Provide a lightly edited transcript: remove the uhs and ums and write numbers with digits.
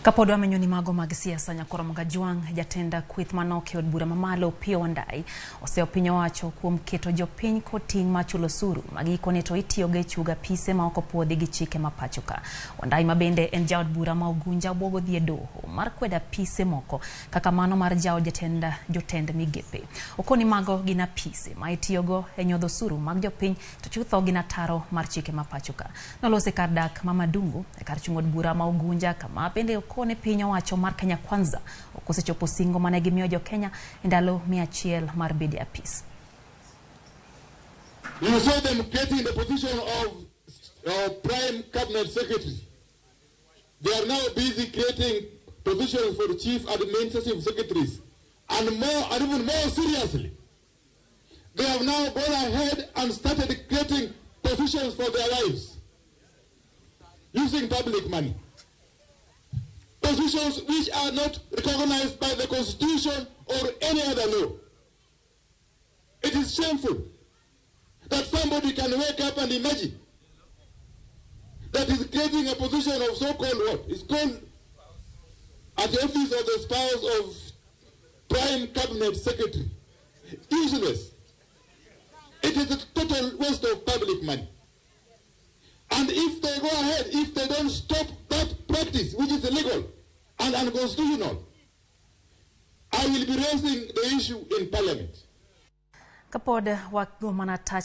Kapod wamenyoni mago mag siasa nyakoro Juang jatenda kwith manoke od bura mamalo Opiyo Wandayi osepinyo wacho kuom keto jopiny koting machulo osuru magikone to itiyogo e chuga apise ma ok opuodhi gi chike mapachoka. Wandayi mabende en jaod bura ma Ugunja bwogo dhi e doho mar kwedo apise moko kaka mano mar jaod jotend migepe. Okoni mago gin apise ma itiyogo e nyodho osuru mag jopiny to chutho gin ataro mar chike mapachoka. Nolose kar dak Mamadungu e kar chung od bura ma Ugunja kama bende kone pinyo wacho mar Kenya Kwanza okosechopo singo mane gimiyo jo Kenya ndalo 100 mar bede apis. You saw them getting the position of prime cabinet secretary. They are now busy creating positions for chief administrative secretaries, and even more seriously, they have now gone ahead and started creating positions for their wives using public money. Positions which are not recognized by the Constitution or any other law. It is shameful that somebody can wake up and imagine that is creating a position of so-called what? It's called at the office of the spouse of prime cabinet secretary. Useless. It is a total waste of public money. And if they go ahead, if they don't stop that practice, which is illegal and unconstitutional, I will be raising the issue in Parliament. Kapod wak go mana tacha